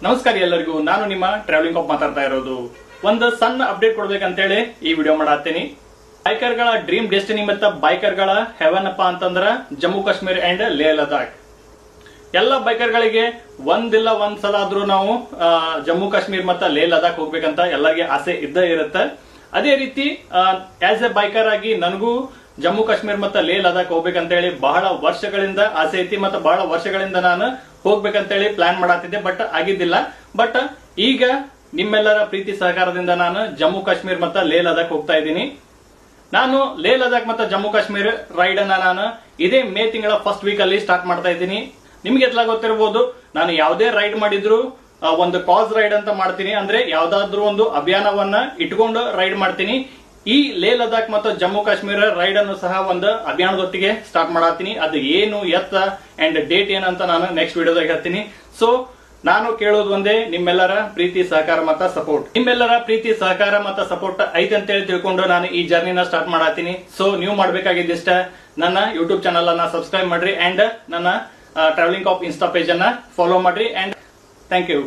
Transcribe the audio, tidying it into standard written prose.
ನಮಸ್ಕಾರ ಎಲ್ಲರಿಗೂ, ನಾನು ನಿಮ್ಮ ಟ್ರಾವೆಲಿಂಗ್ ಕಾಪ್ ಮಾತಾಡ್ತಾ ಇರೋದು. ಒಂದು ಸಣ್ಣ ಅಪ್ಡೇಟ್ ಕೊಡ್ಬೇಕಂತೇಳಿ ಈ ವಿಡಿಯೋ ಮಾಡತ್ತೀನಿ. ಬೈಕರ್ಗಳ ಡ್ರೀಮ್ ಡೆಸ್ಟಿನಿ ಮತ್ತು ಬೈಕರ್ಗಳ ಹೆವನ್ ಅಪ್ಪ ಅಂತಂದ್ರ ಜಮ್ಮು ಕಾಶ್ಮೀರ್ ಅಂಡ್ ಲೇ ಲದಾಖ್. ಎಲ್ಲ ಬೈಕರ್ಗಳಿಗೆ ಒಂದಿಲ್ಲ ಒಂದ್ ಸಲ ಆದ್ರೂ ನಾವು ಜಮ್ಮು ಕಾಶ್ಮೀರ್ ಮತ್ತು ಲೇ ಲದಾಖ್ ಹೋಗ್ಬೇಕಂತ ಎಲ್ಲರಿಗೆ ಆಸೆ ಇದ್ದೇ ಇರುತ್ತೆ. ಅದೇ ರೀತಿ ಆಸ್ ಎ ಬೈಕರ್ ಆಗಿ ನನಗೂ ಜಮ್ಮು ಕಾಶ್ಮೀರ್ ಮತ್ತು ಲೇ ಲದಾಖ್ ಹೋಗ್ಬೇಕಂತ ಹೇಳಿ ಬಹಳ ವರ್ಷಗಳಿಂದ ಆಸೆ ಐತಿ ಮತ್ತು ಬಹಳ ವರ್ಷಗಳಿಂದ ನಾನು ಹೋಗ್ಬೇಕಂತ ಹೇಳಿ ಪ್ಲಾನ್ ಮಾಡತ್ತಿದ್ದೆ, ಬಟ್ ಆಗಿದ್ದಿಲ್ಲ. ಬಟ್ ಈಗ ನಿಮ್ಮೆಲ್ಲರ ಪ್ರೀತಿ ಸಹಕಾರದಿಂದ ನಾನು ಜಮ್ಮು ಕಾಶ್ಮೀರ್ ಮತ್ತು ಲೇ ಲದಾಖ್ ಹೋಗ್ತಾ ಇದ್ದೀನಿ. ನಾನು ಲೇ ಲದಾಖ್ ಮತ್ತು ಜಮ್ಮು ಕಾಶ್ಮೀರ್ ರೈಡ್ ಅನ್ನ ನಾನು ಇದೇ ಮೇ ತಿಂಗಳ ಫಸ್ಟ್ ವೀಕ್ ಅಲ್ಲಿ ಸ್ಟಾರ್ಟ್ ಮಾಡ್ತಾ ಇದ್ದೀನಿ. ನಿಮ್ಗೆ ಎತ್ಲ ಗೊತ್ತಿರಬಹುದು, ನಾನು ಯಾವುದೇ ರೈಡ್ ಮಾಡಿದ್ರು ಒಂದು ಕಾಸ್ ರೈಡ್ ಅಂತ ಮಾಡ್ತೀನಿ, ಅಂದ್ರೆ ಯಾವ್ದಾದ್ರು ಒಂದು ಅಭಿಯಾನವನ್ನ ಇಟ್ಕೊಂಡು ರೈಡ್ ಮಾಡ್ತೀನಿ. ಈ ಲೇ ಲದಾಖ್ ಮತ್ತು ಜಮ್ಮು ಕಾಶ್ಮೀರ ರೈಡ್ ಅನ್ನು ಸಹ ಒಂದು ಅಭಿಯಾನದೊತ್ತಿಗೆ ಸ್ಟಾರ್ಟ್ ಮಾಡತ್ತೀನಿ. ಅದು ಏನು ಎತ್ತ ಅಂಡ್ ಡೇಟ್ ಏನಂತ ನಾನು ನೆಕ್ಸ್ಟ್ ವಿಡಿಯೋದಾಗ ಹೇಳ್ತೀನಿ. ಸೊ ನಾನು ಕೇಳೋದು ಒಂದೇ, ನಿಮ್ಮೆಲ್ಲರ ಪ್ರೀತಿ ಸಹಕಾರ ಮತ್ತು ಸಪೋರ್ಟ್. ನಿಮ್ಮೆಲ್ಲರ ಪ್ರೀತಿ ಸಹಕಾರ ಮತ್ತು ಸಪೋರ್ಟ್ ಐತೆ ಅಂತ ಹೇಳಿ ತಿಳ್ಕೊಂಡು ನಾನು ಈ ಜರ್ನಿನ ಸ್ಟಾರ್ಟ್ ಮಾಡತ್ತೀನಿ. ಸೊ ನೀವು ಮಾಡ್ಬೇಕಾಗಿದ್ದಿಷ್ಟ, ನನ್ನ ಯೂಟ್ಯೂಬ್ ಚಾನಲ್ ಅನ್ನ ಸಬ್ಸ್ಕ್ರೈಬ್ ಮಾಡ್ರಿ ಅಂಡ್ ನನ್ನ ಟ್ರಾವೆಲಿಂಗ್ ಕಾಪ್ ಇನ್ಸ್ಟಾ ಪೇಜ್ ಅನ್ನ ಫಾಲೋ ಮಾಡ್ರಿ ಅಂಡ್ ಥ್ಯಾಂಕ್ ಯು.